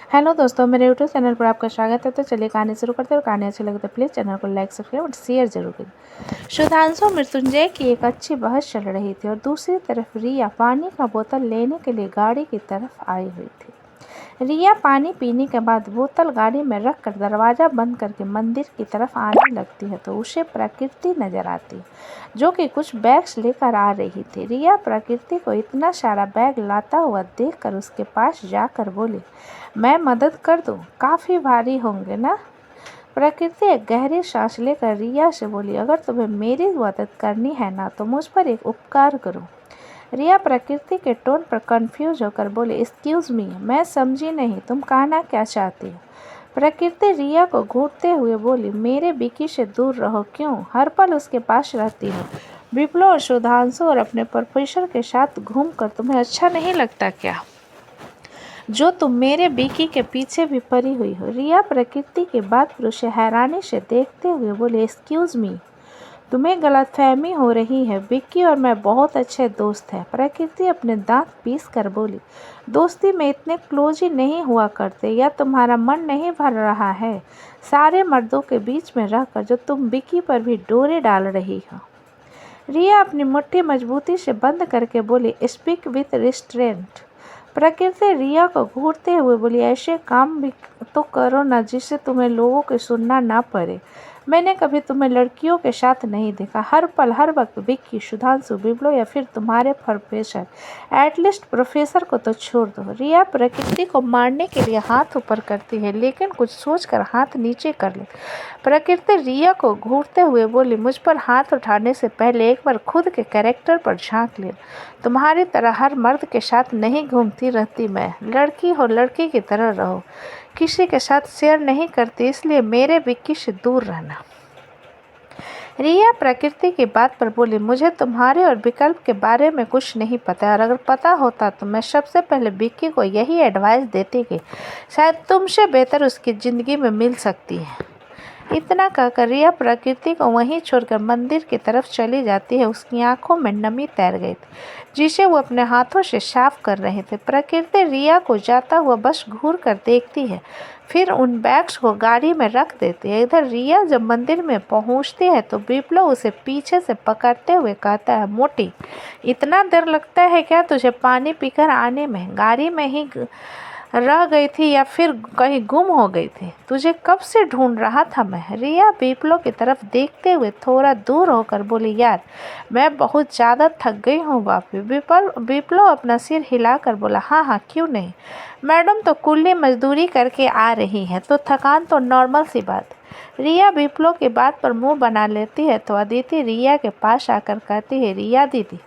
Hello दोस्तों, मेरे YouTube channel पर आपका स्वागत है। तो चलिए कहानी शुरू करते हैं। और कहानी अच्छी लगे तो प्लीज़ चैनल को लाइक सब्सक्राइब और शेयर जरूर करें। सुधांशु मृत्युंजय की एक अच्छी बहस चल रही थी और दूसरी तरफ रिया पानी का बोतल लेने के लिए गाड़ी की तरफ आई हुई थी। रिया पानी पीने के बाद बोतल गाड़ी में रखकर दरवाज़ा बंद करके मंदिर की तरफ आने लगती है तो उसे प्रकृति नजर आती है, जो कि कुछ बैग्स लेकर आ रही थी। रिया प्रकृति को इतना सारा बैग लाता हुआ देखकर उसके पास जाकर बोली, मैं मदद कर दूं? काफ़ी भारी होंगे ना? प्रकृति एक गहरी सांस लेकर रिया से बोली, अगर तुम्हें मेरी मदद करनी है ना तो मुझ पर एक उपकार करो। रिया प्रकृति के टोन पर कंफ्यूज होकर बोली, एक्सक्यूज मी, मैं समझी नहीं, तुम कहना क्या चाहती हो? प्रकृति रिया को घूरते हुए बोली, मेरे विकी से दूर रहो। क्यों? हर पल उसके पास रहती हो। विप्लव और सुधांशु और अपने प्रोफेसर के साथ घूमकर तुम्हें अच्छा नहीं लगता क्या, जो तुम मेरे विकी के पीछे भी पड़ी हुई हो? रिया प्रकृति की बात पर उसे हैरानी से देखते हुए बोले, एक्सक्यूज मी, तुम्हें गलतफहमी हो रही है। विक्की और मैं बहुत अच्छे दोस्त हैं। प्रकृति अपने दांत पीस कर बोली, दोस्ती में इतने क्लोज ही नहीं हुआ करते, या तुम्हारा मन नहीं भर रहा है सारे मर्दों के बीच में रहकर जो तुम विक्की पर भी डोरे डाल रही हो? रिया अपनी मुट्ठी मजबूती से बंद करके बोली, स्पीक विथ रिस्ट्रेंट। प्रकृति रिया को घूरते हुए बोली, ऐसे काम भी तो करो ना जिससे तुम्हें लोगों के सुनना ना पड़े। मैंने कभी तुम्हें लड़कियों के साथ नहीं देखा। हर पल हर वक्त विक्की, सुधांशु, विप्लव या फिर तुम्हारे प्रोफेसर। एटलीस्ट प्रोफेसर को तो छोड़ दो। रिया प्रकृति को मारने के लिए हाथ ऊपर करती है लेकिन कुछ सोचकर हाथ नीचे कर ले। प्रकृति रिया को घूरते हुए बोली, मुझ पर हाथ उठाने से पहले एक बार खुद के कैरेक्टर पर झांक ले। तुम्हारी तरह हर मर्द के साथ नहीं घूमती रहती मैं। लड़की हो लड़की की तरह रहो, किसी के साथ शेयर नहीं करती, इसलिए मेरे विक्की से दूर रहना। रिया प्रकृति की बात पर बोली, मुझे तुम्हारे और विकल्प के बारे में कुछ नहीं पता, और अगर पता होता तो मैं सबसे पहले विक्की को यही एडवाइस देती कि शायद तुमसे बेहतर उसकी ज़िंदगी में मिल सकती है। इतना कहकर रिया प्रकृति को वहीं छोड़कर मंदिर की तरफ चली जाती है। उसकी आंखों में नमी तैर गई थी जिसे वो अपने हाथों से साफ कर रहे थे। प्रकृति रिया को जाता हुआ बस घूर कर देखती है, फिर उन बैग्स को गाड़ी में रख देती है। इधर रिया जब मंदिर में पहुंचती है तो विप्लव उसे पीछे से पकड़ते हुए कहता है, मोटी, इतना देर लगता है क्या तुझे पानी पीकर आने में? गाड़ी में ही रह गई थी या फिर कहीं गुम हो गई थी? तुझे कब से ढूंढ रहा था मैं। रिया विप्लव की तरफ देखते हुए थोड़ा दूर होकर बोली, यार मैं बहुत ज़्यादा थक गई हूँ बापी। विप्लव अपना सिर हिलाकर बोला, हाँ हाँ क्यों नहीं, मैडम तो कुल्ली मजदूरी करके आ रही हैं तो थकान तो नॉर्मल सी बात। रिया विप्लव की बात पर मुंह बना लेती है तो अदिति रिया के पास आकर कहती है, रिया दीदी,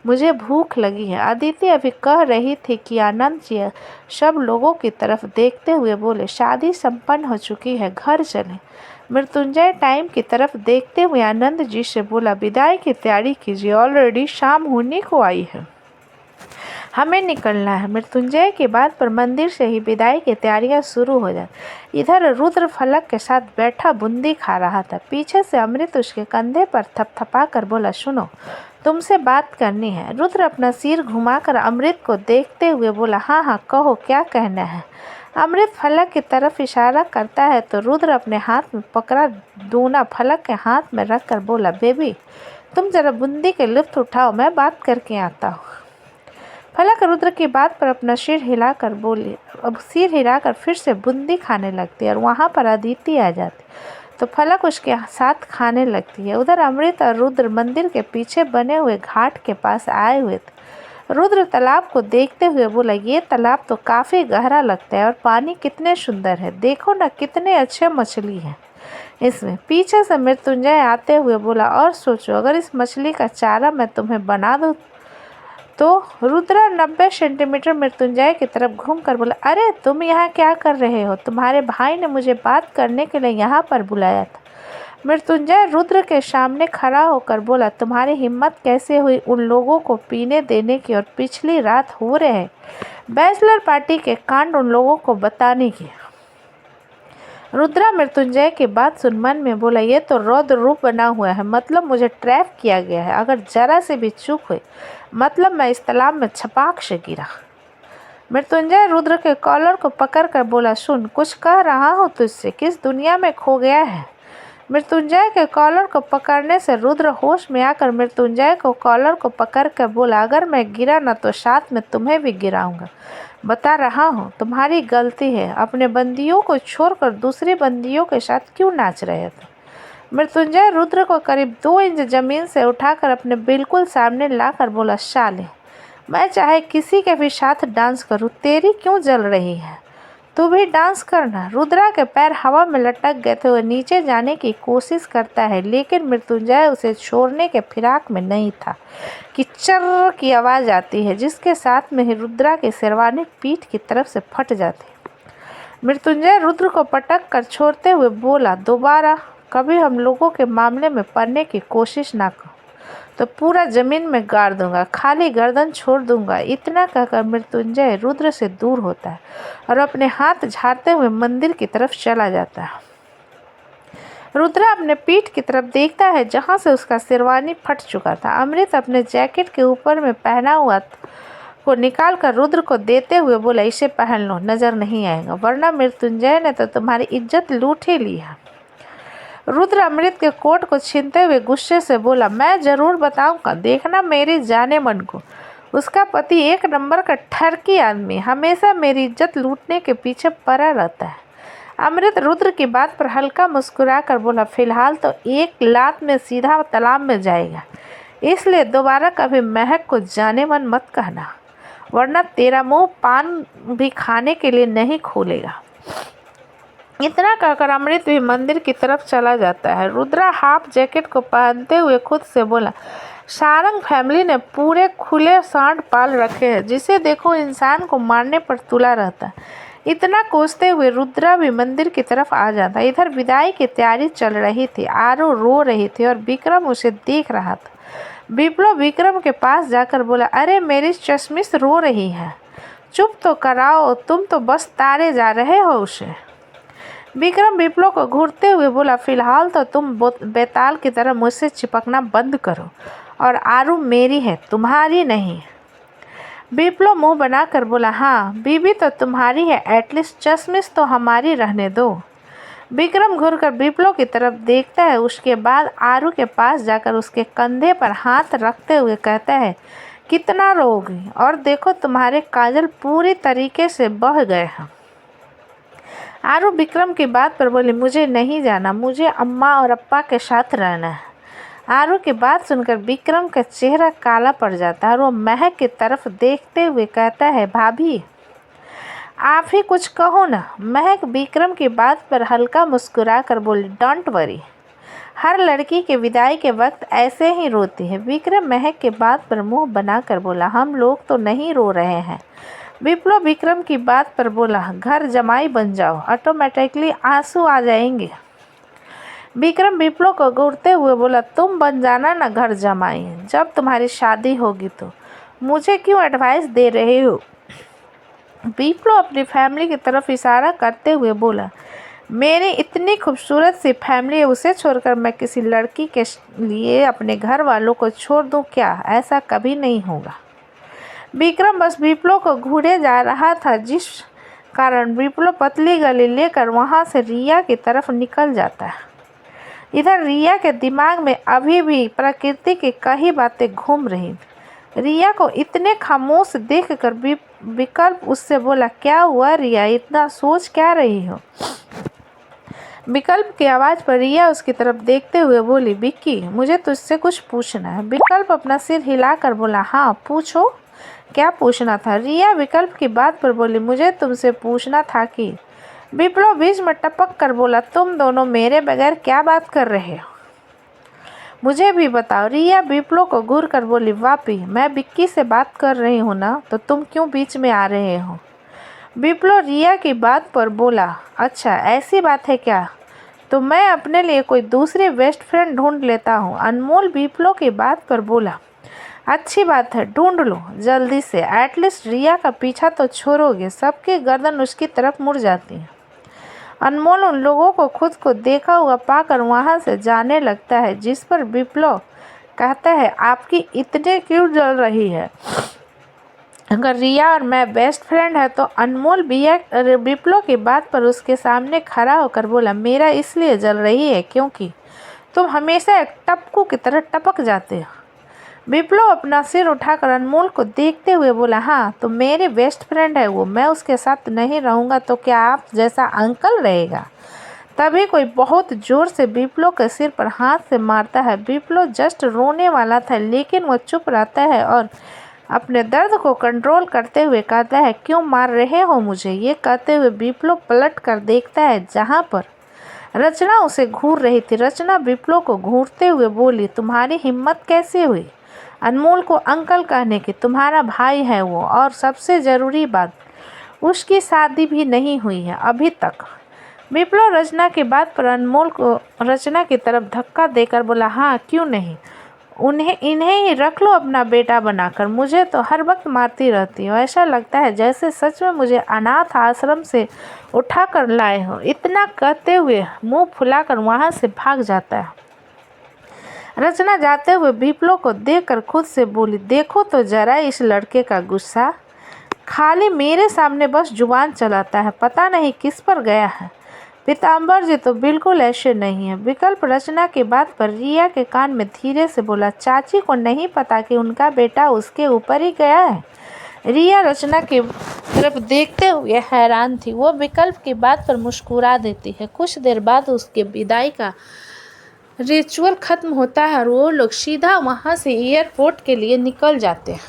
मुझे भूख लगी है। अदिति अभी कह रही थी कि आनंद जी सब लोगों की तरफ देखते हुए बोले, शादी संपन्न हो चुकी है, घर चलें। मृत्युंजय टाइम की तरफ देखते हुए आनंद जी से बोला, विदाई की तैयारी कीजिए, ऑलरेडी शाम होने को आई है, हमें निकलना है। मृत्युंजय की बात पर मंदिर से ही विदाई की तैयारियां शुरू हो जाती। इधर रुद्र फलक के साथ बैठा बूंदी खा रहा था। पीछे से अमृत उसके कंधे पर थपथपा कर बोला, सुनो, तुमसे बात करनी है। रुद्र अपना सिर घुमाकर अमृत को देखते हुए बोला, हाँ हाँ कहो, क्या कहना है? अमृत फलक की तरफ इशारा करता है तो रुद्र अपने हाथ में पकड़ा दूना फलक के हाथ में रखकर बोला, बेबी तुम जरा बूंदी के लुत्फ उठाओ, मैं बात करके आता हूँ। फलक रुद्र की बात पर अपना सिर हिलाकर बोली, अब सिर हिलाकर फिर से बूंदी खाने लगती है और वहाँ पर अदिति आ जाती तो फलक उसके साथ खाने लगती है। उधर अमृत और रुद्र मंदिर के पीछे बने हुए घाट के पास आए हुए थे। रुद्र तालाब को देखते हुए बोला, ये तालाब तो काफ़ी गहरा लगता है और पानी कितने सुंदर है, देखो ना कितने अच्छे मछली हैं इसमें। पीछे से मृत्युंजय आते हुए बोला, और सोचो अगर इस मछली का चारा मैं तुम्हें बना दूँ तो? रुद्र 90 सेंटीमीटर मृत्युंजय की तरफ घूमकर बोला, अरे तुम यहाँ क्या कर रहे हो? तुम्हारे भाई ने मुझे बात करने के लिए यहाँ पर बुलाया था। मृत्युंजय रुद्र के सामने खड़ा होकर बोला, तुम्हारी हिम्मत कैसे हुई उन लोगों को पीने देने की और पिछली रात हो रहे बैचलर पार्टी के कांड उन लोगों को बताने की? रुद्रा मृत्युंजय की बात सुन मन में बोला, ये तो रौद्र रूप बना हुआ है, मतलब मुझे ट्रैप किया गया है। अगर जरा से भी चूक हुई मतलब मैं इस तालाब में छपाक से गिरा। मृत्युंजय रुद्र के कॉलर को पकड़कर बोला, सुन, कुछ कह रहा हूँ तुझसे, किस दुनिया में खो गया है। मृत्युंजय के कॉलर को पकड़ने से रुद्र होश में आकर मृत्युंजय को कॉलर को पकड़कर बोला, अगर मैं गिरा न तो साथ में तुम्हें भी गिराऊंगा। बता रहा हूँ, तुम्हारी गलती है। अपने बंदियों को छोड़कर दूसरी बंदियों के साथ क्यों नाच रहे थे। मृत्युंजय रुद्र को करीब 2 इंच जमीन से उठाकर अपने बिल्कुल सामने लाकर बोला, साले, मैं चाहे किसी के भी साथ डांस करूं, तेरी क्यों जल रही है। तू भी डांस करना। रुद्रा के पैर हवा में लटक गए थे। वह नीचे जाने की कोशिश करता है, लेकिन मृत्युंजय उसे छोड़ने के फिराक में नहीं था कि चर्र की आवाज़ आती है, जिसके साथ में ही रुद्रा की शेरवानी पीठ की तरफ से फट जाती है। मृत्युंजय रुद्र को पटक कर छोड़ते हुए बोला, दोबारा कभी हम लोगों के मामले में पड़ने की कोशिश ना करो तो पूरा जमीन में गाड़ दूंगा, खाली गर्दन छोड़ दूंगा। इतना कहकर मृत्युंजय रुद्र से दूर होता है और अपने हाथ झाड़ते हुए मंदिर की तरफ चला जाता है। रुद्र अपने पीठ की तरफ देखता है, जहां से उसका शेरवानी फट चुका था। अमृत अपने जैकेट के ऊपर में पहना हुआ को निकाल कर रुद्र को देते हुए बोला, इसे पहन लो, नजर नहीं आएगा, वरना मृत्युंजय ने तो तुम्हारी इज्जत लूट ही ली है। रुद्र अमृत के कोट को छीनते हुए गुस्से से बोला, मैं जरूर बताऊंगा, देखना मेरी जाने मन को। उसका पति 1 नंबर का ठरकी आदमी, हमेशा मेरी इज्जत लूटने के पीछे पड़ा रहता है। अमृत रुद्र की बात पर हल्का मुस्कुराकर बोला, फिलहाल तो 1 लात में सीधा तालाब में जाएगा, इसलिए दोबारा कभी महक को जाने मन मत कहना, वरना तेरा मुंह पान भी खाने के लिए नहीं खोलेगा। इतना कहकर अमृत भी मंदिर की तरफ चला जाता है। रुद्रा हाफ जैकेट को पहनते हुए खुद से बोला, सारंग फैमिली ने पूरे खुले सांड पाल रखे हैं, जिसे देखो इंसान को मारने पर तुला रहता है। इतना कोसते हुए रुद्रा भी मंदिर की तरफ आ जाता। इधर विदाई की तैयारी चल रही थी। आरू रो रही थी और विक्रम उसे देख रहा था। विप्लव विक्रम के पास जाकर बोला, अरे मेरी चश्मिश रो रही है, चुप तो कराओ, तुम तो बस तारे जा रहे हो उसे। विक्रम विप्लव को घूरते हुए बोला, फिलहाल तो तुम बेताल की तरह मुझसे चिपकना बंद करो, और आरू मेरी है, तुम्हारी नहीं। विप्लव मुंह बनाकर बोला, हाँ बीबी तो तुम्हारी है, एटलीस्ट चश्मिश तो हमारी रहने दो। विक्रम घूरकर विप्लव की तरफ देखता है, उसके बाद आरू के पास जाकर उसके कंधे पर हाथ रखते हुए कहता है, कितना रोगी, और देखो तुम्हारे काजल पूरी तरीके से बह गए हैं। आरू विक्रम की बात पर बोली, मुझे नहीं जाना, मुझे अम्मा और अप्पा के साथ रहना है। आरू की बात सुनकर विक्रम का चेहरा काला पड़ जाता है और वो महक की तरफ देखते हुए कहता है, भाभी आप ही कुछ कहो ना। महक विक्रम की बात पर हल्का मुस्कुरा कर बोली, डोंट वरी, हर लड़की के विदाई के वक्त ऐसे ही रोती है। विक्रम महक के बात पर मुंह बनाकर बोला, हम लोग तो नहीं रो रहे हैं। विप्लव विक्रम की बात पर बोला, घर जमाई बन जाओ, ऑटोमेटिकली आंसू आ जाएंगे। विक्रम विप्लव को घूरते हुए बोला, तुम बन जाना ना घर जमाई, जब तुम्हारी शादी होगी तो। मुझे क्यों एडवाइस दे रहे हो। विप्लव अपनी फैमिली की तरफ इशारा करते हुए बोला, मेरी इतनी खूबसूरत सी फैमिली है, उसे छोड़कर मैं किसी लड़की के लिए अपने घर वालों को छोड़ दूं क्या। ऐसा कभी नहीं होगा। विक्रम बस विप्लव को घूरे जा रहा था, जिस कारण विप्लव पतली गली लेकर वहां से रिया की तरफ निकल जाता है। इधर रिया के दिमाग में अभी भी प्रकृति की कई बातें घूम रही थी। रिया को इतने खामोश देखकर विकल्प उससे बोला, क्या हुआ रिया, इतना सोच क्या रही हो। विकल्प की आवाज़ पर रिया उसकी तरफ देखते हुए बोली, विक्की मुझे तुझसे कुछ पूछना है। विकल्प अपना सिर हिलाकर बोला, हाँ पूछो, क्या पूछना था। रिया विकल्प की बात पर बोली, मुझे तुमसे पूछना था कि। विप्लव बीच में टपक कर बोला, तुम दोनों मेरे बगैर क्या बात कर रहे हो, मुझे भी बताओ। रिया विप्लव को घूर कर बोली, वापी मैं विक्की से बात कर रही हूँ ना, तो तुम क्यों बीच में आ रहे हो। विप्लव रिया की बात पर बोला, अच्छा ऐसी बात है क्या, तो मैं अपने लिए कोई दूसरी बेस्ट फ्रेंड ढूंढ लेता हूँ। अनमोल विप्लव की बात पर बोला, अच्छी बात है, ढूंढ लो जल्दी से, एटलीस्ट रिया का पीछा तो छोड़ोगे। सबकी गर्दन उसकी तरफ मुड़ जाती है। अनमोल उन लोगों को खुद को देखा हुआ पाकर वहां से जाने लगता है, जिस पर विप्लव कहता है, आपकी इतने क्यों जल रही है। अगर रिया और मैं बेस्ट फ्रेंड है तो अनमोल विप्लव की बात पर उसके सामने खड़ा होकर बोला, मेरा इसलिए जल रही है क्योंकि तुम हमेशा एक टपकू की तरह टपक जाते हो। विप्लव अपना सिर उठाकर अनमोल को देखते हुए बोला, हाँ तो मेरी बेस्ट फ्रेंड है वो, मैं उसके साथ नहीं रहूँगा तो क्या आप जैसा अंकल रहेगा। तभी कोई बहुत जोर से विप्लव के सिर पर हाथ से मारता है। विप्लव जस्ट रोने वाला था लेकिन वो चुप रहता है और अपने दर्द को कंट्रोल करते हुए कहता है, क्यों मार रहे हो मुझे। ये कहते हुए विप्लव पलट कर देखता है जहाँ पर रचना उसे घूर रही थी। रचना विप्लव को घूरते हुए बोली, तुम्हारी हिम्मत कैसे हुई अनमोल को अंकल कहने की, तुम्हारा भाई है वो, और सबसे ज़रूरी बात उसकी शादी भी नहीं हुई है अभी तक। विप्लव रचना की बात पर अनमोल को रचना की तरफ धक्का देकर बोला, हाँ क्यों नहीं, इन्हें ही रख लो अपना बेटा बनाकर, मुझे तो हर वक्त मारती रहती हो, ऐसा लगता है जैसे सच में मुझे अनाथ आश्रम से उठा कर लाए हो। इतना कहते हुए मुंह फुलाकर वहां से भाग जाता है। रचना जाते हुए विप्लव को देखकर खुद से बोली, देखो तो जरा इस लड़के का गुस्सा, खाली मेरे सामने बस जुबान चलाता है, पता नहीं किस पर गया है। पीताम्बर जी तो बिल्कुल ऐसे नहीं है। विकल्प रचना की बात पर रिया के कान में धीरे से बोला, चाची को नहीं पता कि उनका बेटा उसके ऊपर ही गया है। रिया रचना की तरफ देखते हुए हैरान थी। वो विकल्प की बात पर मुस्कुरा देती है। कुछ देर बाद उसके विदाई का रिचुअल खत्म होता है और वो लोग सीधा वहाँ से एयरपोर्ट के लिए निकल जाते हैं।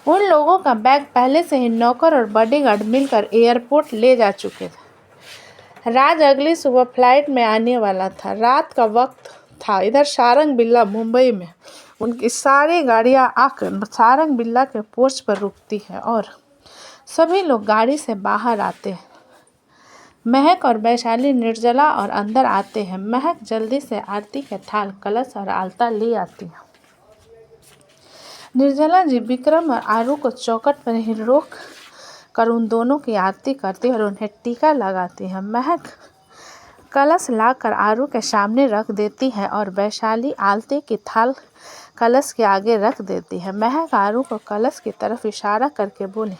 उन लोगों का बैग पहले से ही नौकर और बॉडीगार्ड मिलकर एयरपोर्ट ले जा चुके थे। राज अगली सुबह फ्लाइट में आने वाला था। रात का वक्त था। इधर सारंग बिल्ला मुंबई में उनकी सारी गाड़ियां आकर सारंग बिल्ला के पोर्च पर रुकती है और सभी लोग गाड़ी से बाहर आते हैं। महक और वैशाली, निर्जला और अंदर आते हैं। महक जल्दी से आरती के थाल, कलश और आलता ले आती है। निर्जला जी विक्रम और आरू को चौखट पर ही रोक कर उन दोनों की आरती करती और उन्हें टीका लगाती है। महक कलश लाकर आरू के सामने रख देती है और वैशाली आलती की थाल कलश के आगे रख देती है। महक आरू को कलश की तरफ इशारा करके बोली,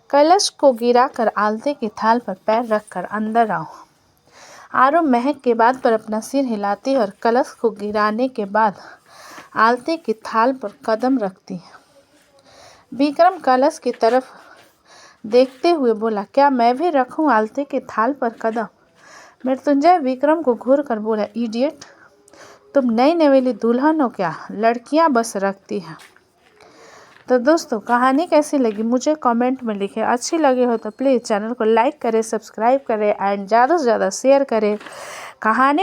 कलश को गिराकर आलती की थाल पर पैर रखकर अंदर आओ। आरू महक के बात पर अपना सिर हिलाती और कलश को गिराने के बाद आलती की थाल पर कदम रखती है। विक्रम कलश की तरफ देखते हुए बोला, क्या मैं भी रखूं आलती की थाल पर कदम। मृत्युंजय विक्रम को घूर कर बोला, इडियट, तुम नई नवेली दुल्हन हो क्या, लड़कियां बस रखती हैं। तो दोस्तों कहानी कैसी लगी मुझे कमेंट में लिखें। अच्छी लगी हो तो प्लीज़ चैनल को लाइक करें, सब्सक्राइब करें एंड ज़्यादा से ज़्यादा शेयर करें। कहानी